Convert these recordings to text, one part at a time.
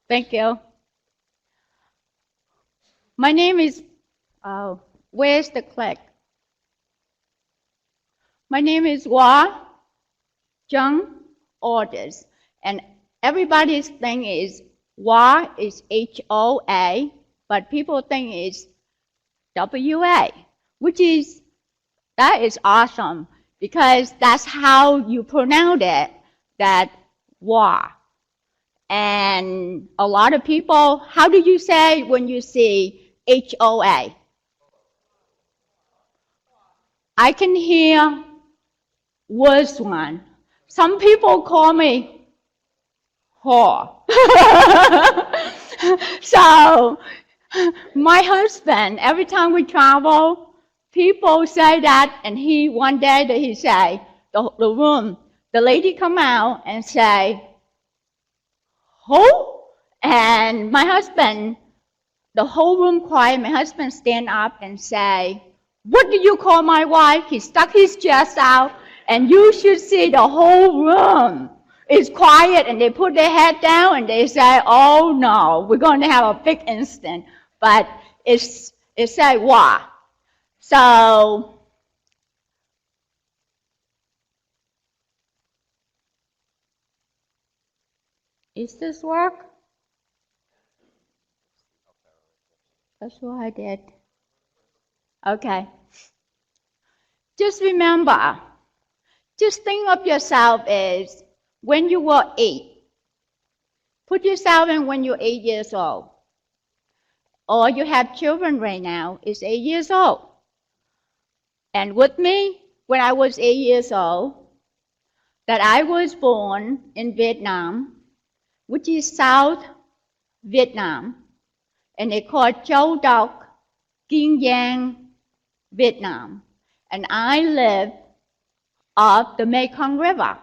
Thank you. My name is, where's the click? My name is Hoa Chung Aldous, and everybody's thing is Hoa is H-O-A, but people think it's W-A, that is awesome, because that's how you pronounce it, that Hoa. And a lot of people, how do you say when you see H-O-A? I can hear worse one. Some people call me whore. So, my husband, every time we travel, people say that, and one day he say, the lady come out and say, who? And my husband, the whole room quiet, my husband stand up and say, what do you call my wife? He stuck his chest out, and you should see the whole room is quiet, and they put their head down and they say, oh no, we're going to have a big incident. But it said Hoa. So, is this work? That's what I did. Okay. Just remember, just think of yourself as when you were 8. Put yourself in when you're 8 years old. Or you have children right now, is 8 years old. And with me, when I was 8 years old, that I was born in Vietnam, which is South Vietnam, and they call Châu Đốc, Kiên Giang, Vietnam. And I live off the Mekong River.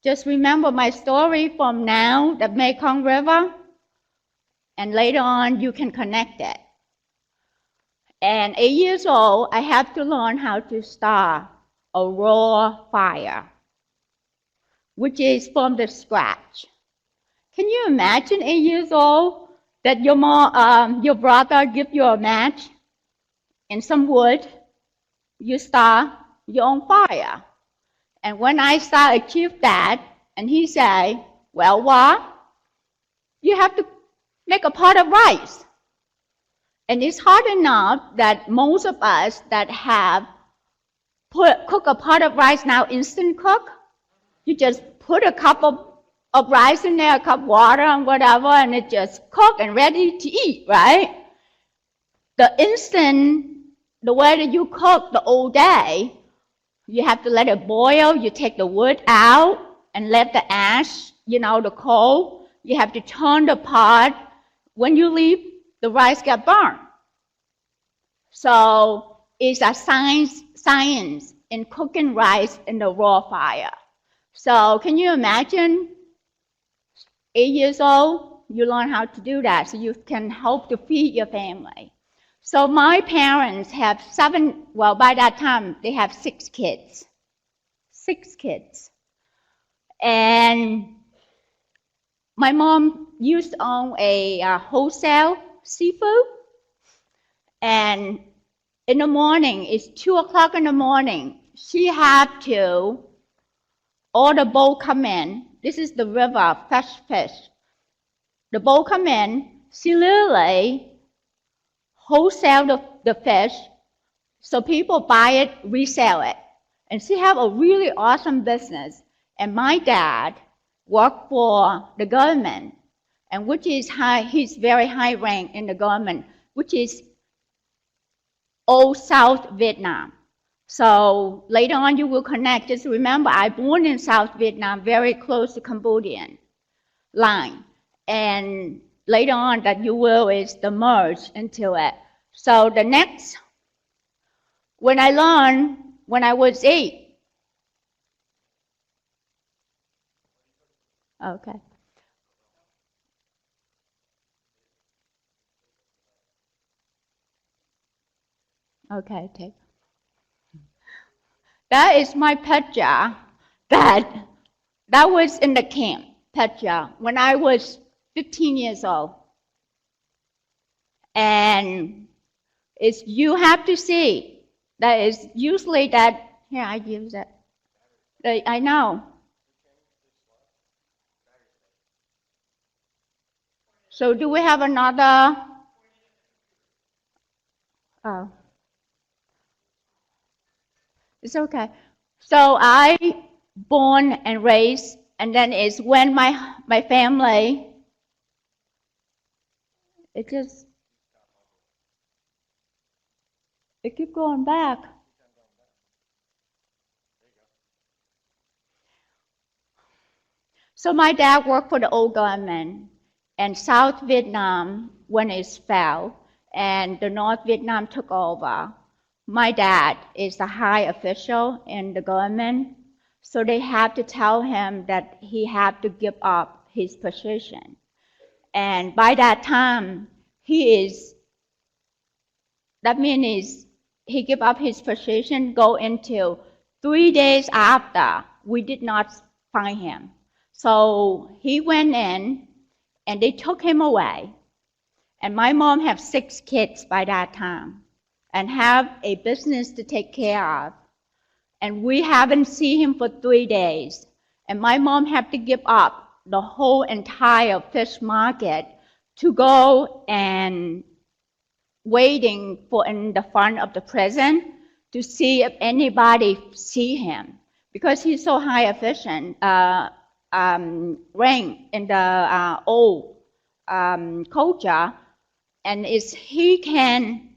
Just remember my story from now, the Mekong River, and later on you can connect it. And 8 years old, I have to learn how to start a raw fire, which is from the scratch. Can you imagine 8 years old that your brother give you a match and some wood, you start your own fire? And when I achieve that, and he say, well, what? You have to make a pot of rice. And it's hard enough that most of us that have cook a pot of rice now, instant cook, you just put a cup of rice in there, a cup of water and whatever, and it just cooked and ready to eat, right? The way that you cook the old day, you have to let it boil, you take the wood out and let the ash, the coal, you have to turn the pot. When you leave, the rice get burned. So it's a science in cooking rice in the raw fire. So can you imagine 8 years old, you learn how to do that so you can help to feed your family. So my parents have by that time they have 6 kids. 6 kids. And my mom used to own a wholesale seafood. And in the morning, it's 2 o'clock in the morning, she had to order boat come in. This is the river, fresh fish. The boat come in, she literally wholesale the fish, so people buy it, resell it. And she have a really awesome business. And my dad worked for the government, and which is he's very high rank in the government, which is old South Vietnam. So later on you will connect. Just remember, I born in South Vietnam, very close to Cambodian line. And later on that you will is the merge into it. So the next, when I learned when I was 8. Okay. Okay, take. That is my picture that was in the camp picture when I was 15 years old. And you have to see that is usually that, here I use it. I know. So do we have another? Oh. It's okay. So I born and raised, and then it's when my family, it keep going back. So my dad worked for the old government, and South Vietnam, when it fell, and the North Vietnam took over, my dad is a high official in the government, so they have to tell him that he had to give up his position. And by that time, that means he gave up his position, go into 3 days after, we did not find him. So he went in, and they took him away. And my mom had 6 kids by that time, and have a business to take care of. And we haven't seen him for 3 days. And my mom had to give up the whole entire fish market to go and waiting for in the front of the prison to see if anybody see him, because he's so high efficient, rank in the old culture, and he can.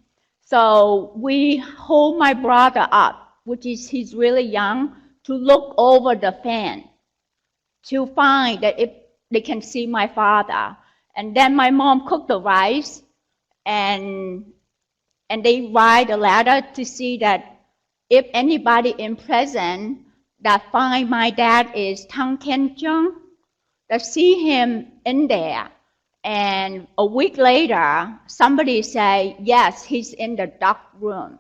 So we hold my brother up, which is he's really young, to look over the fan to find that if they can see my father. And then my mom cooked the rice, and they write a letter to see that if anybody in prison that find my dad is Chung, that see him in there. And a week later, somebody say, yes, he's in the dark room.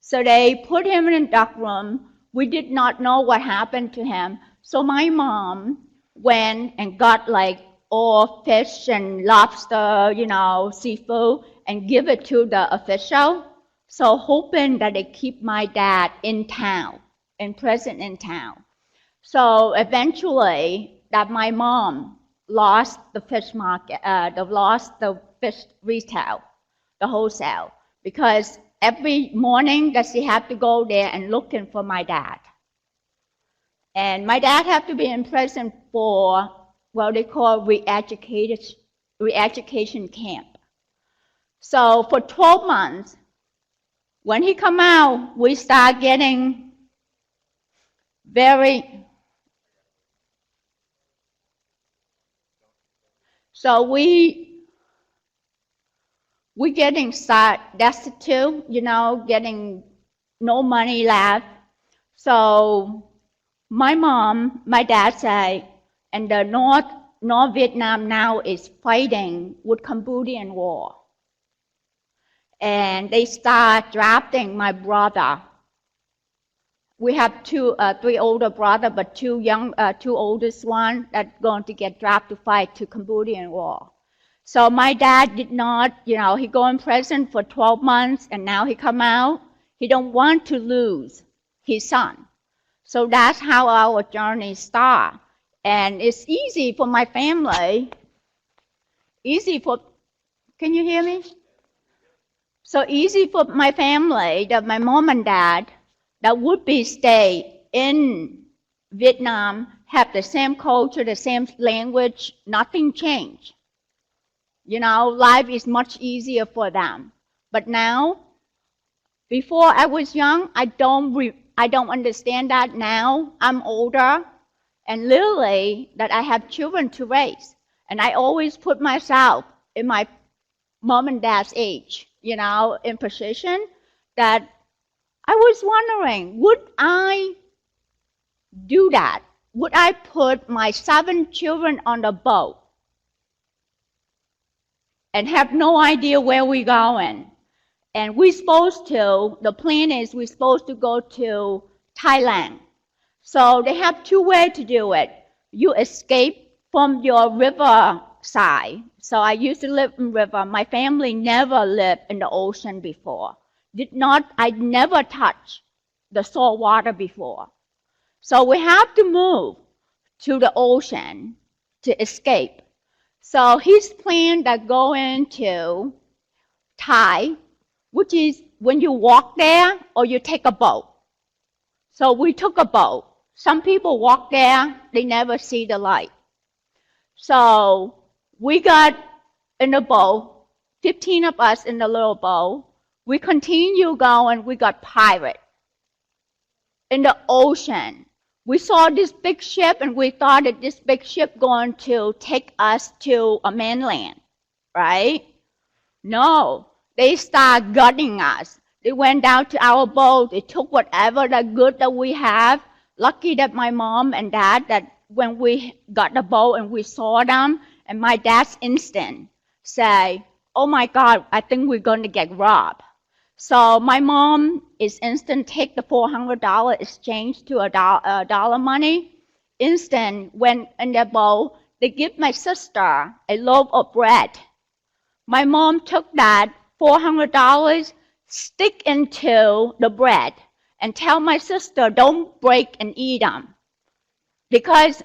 So they put him in the dark room. We did not know what happened to him. So my mom went and got like all fish and lobster, seafood, and give it to the official. So hoping that they keep my dad in town, in prison in town. So eventually, that my mom lost the fish market, lost the fish retail, the wholesale, because every morning that she had to go there and looking for my dad. And my dad had to be in prison for what they call re-education camp. So for 12 months, when he come out, we start getting so we getting destitute, getting no money left. So my dad say, and the North Vietnam now is fighting with Cambodian war. And they start drafting my brother. We have 3 older brothers, but 2 oldest one that going to get drafted to fight to Cambodian war. So my dad did not, he go in prison for 12 months, and now he come out. He don't want to lose his son. So that's how our journey start. And it's easy for my family. Can you hear me? So easy for my family that my mom and dad that would be stay in Vietnam, have the same culture, the same language, nothing changed. Life is much easier for them. But now, before I was young, I don't understand that. Now I'm older, and literally that I have children to raise, and I always put myself in my mom and dad's age, in position that I was wondering, would I do that? Would I put my 7 children on the boat and have no idea where we're going? And the plan is we're supposed to go to Thailand. So they have 2 ways to do it. You escape from your river side. So I used to live in river. My family never lived in the ocean before. I never touched the salt water before. So we have to move to the ocean to escape. So his plan that go into Thai, which is when you walk there or you take a boat. So we took a boat. Some people walk there, they never see the light. So we got in the boat, 15 of us in the little boat. We continue going, we got pirate in the ocean. We saw this big ship and we thought that this big ship going to take us to a mainland, right? No, they start gutting us. They went down to our boat. They took whatever the good that we have. Lucky that my mom and dad, that when we got the boat and we saw them, and my dad's instant say, oh my God, I think we're going to get robbed. So my mom is instant take the $400 exchange to a dollar money. Instant went in the boat. They give my sister a loaf of bread. My mom took that $400, stick into the bread, and tell my sister, don't break and eat them. Because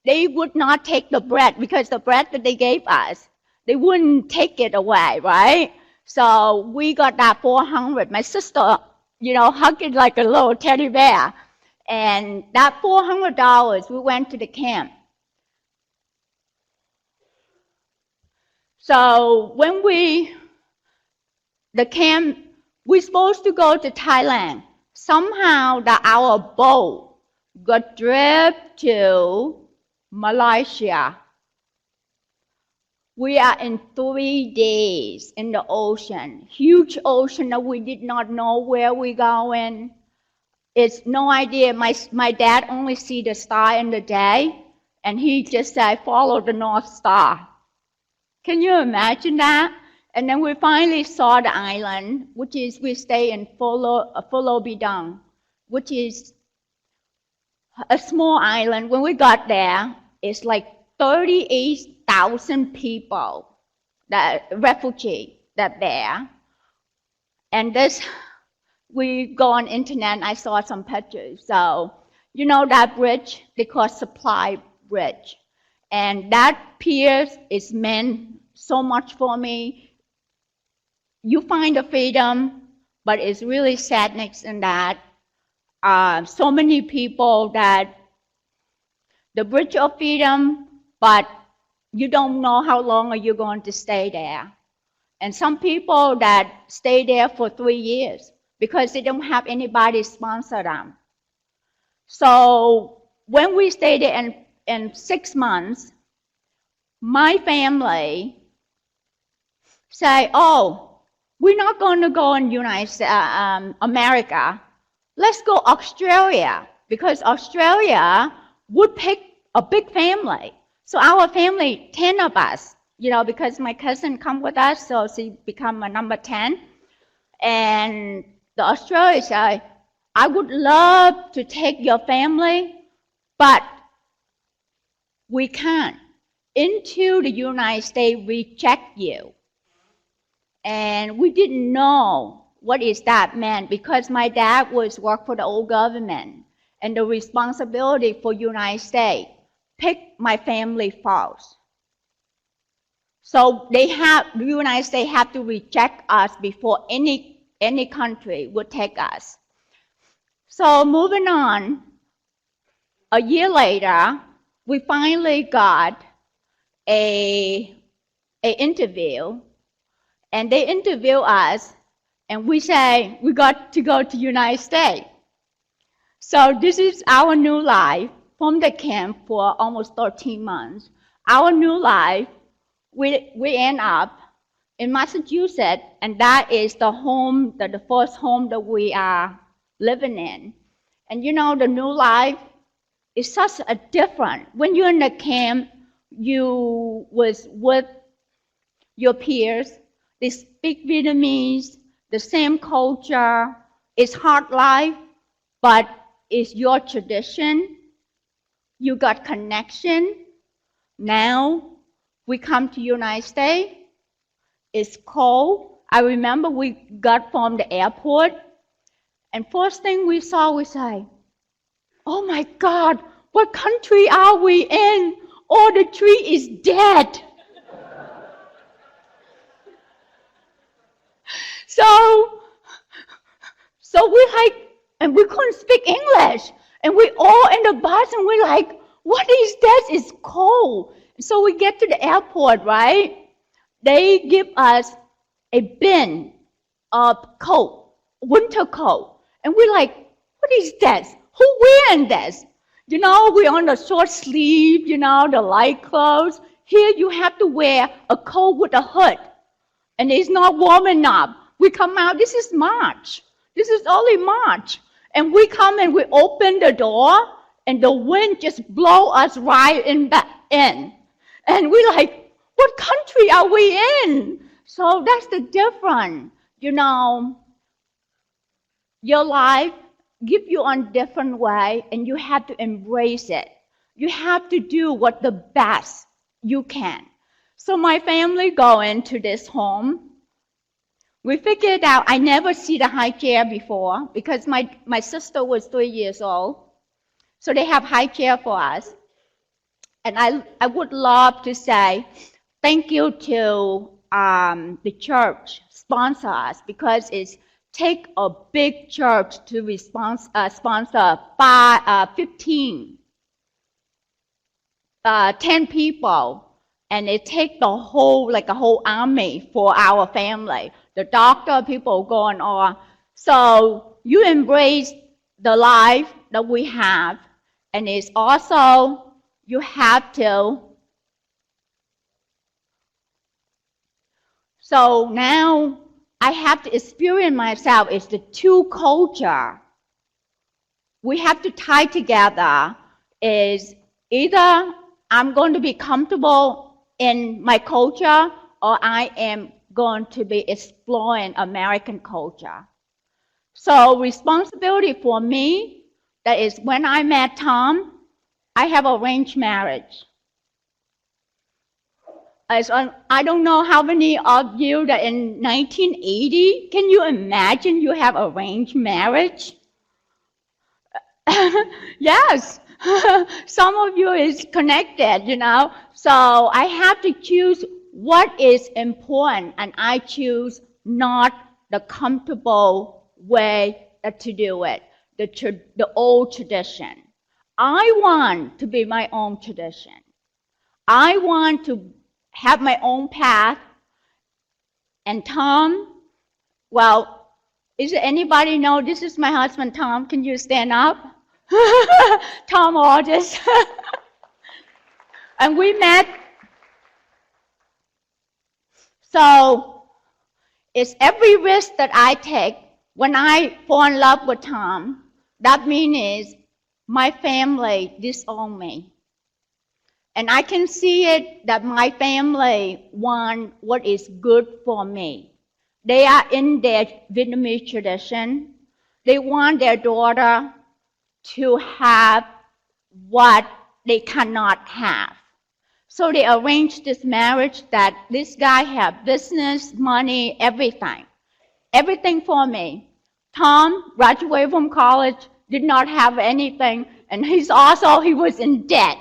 they would not take the bread, because the bread that they gave us, they wouldn't take it away, right? So we got that 400. My sister, hugged it like a little teddy bear. And that $400, we went to the camp. So when we're supposed to go to Thailand. Somehow our boat got driven to Malaysia. We are in 3 days in the ocean, huge ocean that we did not know where we're going. It's no idea. My dad only see the star in the day, and he just said, follow the North Star. Can you imagine that? And then we finally saw the island, which is we stay in Pulau Bidang, which is a small island. When we got there, it's like 38,000 people, that refugee that there. And this, we go on internet, and I saw some pictures. So, that bridge, they call Supply Bridge. And that pier is meant so much for me. You find the freedom, but it's really sadness in that. So many people that the bridge of freedom, but you don't know how long are you going to stay there. And some people that stay there for 3 years because they don't have anybody sponsor them. So when we stayed there in 6 months, my family say, oh, we're not going to go in America. Let's go Australia, because Australia would pick a big family. So our family, 10 of us, because my cousin come with us, so she become a number 10. And the Australians say, I would love to take your family, but we can't. Into the United States, reject you. And we didn't know what is that meant, because my dad was work for the old government, and the responsibility for United States picked my family first. So the United States have to reject us before any country would take us. So moving on, a year later, we finally got a interview, and they interview us, and we say we got to go to United States. So this is our new life from the camp for almost 13 months. Our new life, we end up in Massachusetts, and that is the home, the first home that we are living in. And the new life is such a different. When you're in the camp, you was with your peers. They speak Vietnamese, the same culture. It's hard life, but it's your tradition. You got connection. Now, we come to United States. It's cold. I remember we got from the airport, and first thing we saw, we say, "Oh my God, what country are we in? Oh, the tree is dead." So we and we couldn't speak English, and we all in the bus, and we're like, "What is this? It's cold." So we get to the airport, right? They give us a bin of coat, winter coat, and we're like, "What is this? Who wearing this?" We're on the short sleeve, the light clothes. Here you have to wear a coat with a hood, and it's not warm enough. We come out, this is March. This is only March. And we come and we open the door, and the wind just blow us right in. And we're like, what country are we in? So that's the difference. Your life give you on different way, and you have to embrace it. You have to do what the best you can. So my family go into this home. We figured out, I never see the high chair before because my sister was 3 years old. So they have high chair for us. And I would love to say thank you to the church sponsor us, because it's take a big church to sponsor 10 people, and it take the whole army for our family. The doctor, people going on. So you embrace the life that we have, and it's also you have to. So now I have to experience myself as the two culture. We have to tie together is either I'm going to be comfortable in my culture, or I am going to be exploring American culture. So responsibility for me, that is when I met Tom, I have arranged marriage. I don't know how many of you that in 1980, can you imagine you have arranged marriage? Yes, some of you is connected, So I have to choose what is important, and I choose not the comfortable way to do it, the old tradition. I want to be my own tradition. I want to have my own path. And Tom, well, is there anybody know this is my husband, Tom? Can you stand up? Tom Aldous. And we met. So it's every risk that I take when I fall in love with Tom, that means my family disown me. And I can see it that my family want what is good for me. They are in their Vietnamese tradition. They want their daughter to have what they cannot have. So they arranged this marriage that this guy have business, money, everything. Everything for me. Tom graduated from college, did not have anything, and he was in debt.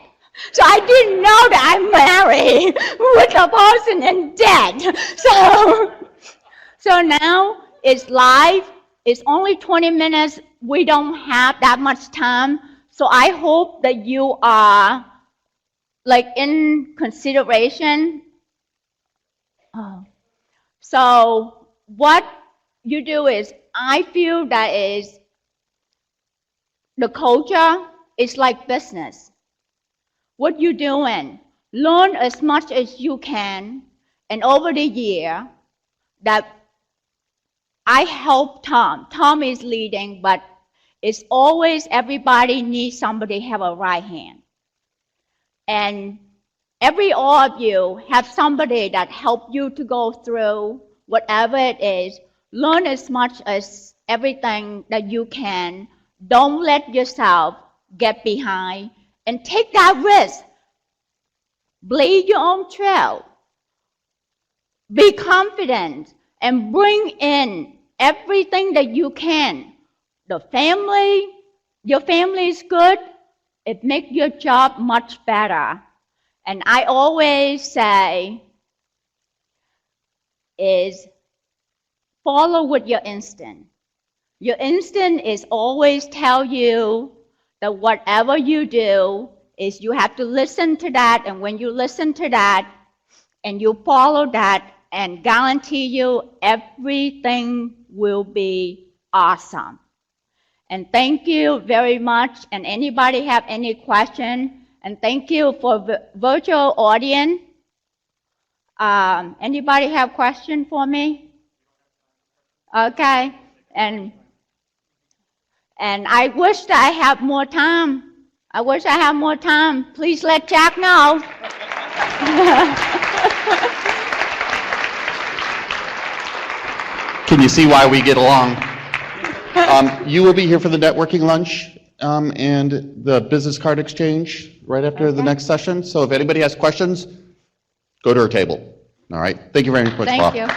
So I didn't know that I'm married with a person in debt. So now it's live. It's only 20 minutes. We don't have that much time. So I hope that you are in consideration. So what you do is, I feel that is the culture is like business. What you doing? Learn as much as you can, and over the year that I help Tom. Tom is leading, but it's always everybody needs somebody have a right hand. And all of you have somebody that help you to go through whatever it is. Learn as much as everything that you can. Don't let yourself get behind, and take that risk. Blaze your own trail. Be confident and bring in everything that you can. The family, your family is good, it makes your job much better. And I always say is follow with your instinct. Your instinct is always tell you that whatever you do is you have to listen to that, and when you listen to that and you follow that, and guarantee you everything will be awesome. And thank you very much. And anybody have any question? And thank you for virtual audience. Anybody have question for me? Okay. And I wish that I have more time. I wish I had more time. Please let Jack know. Can you see why we get along? You will be here for the networking lunch and the business card exchange right after the next session. So if anybody has questions, go to our table. All right. Thank you very much, Bob. Thank you.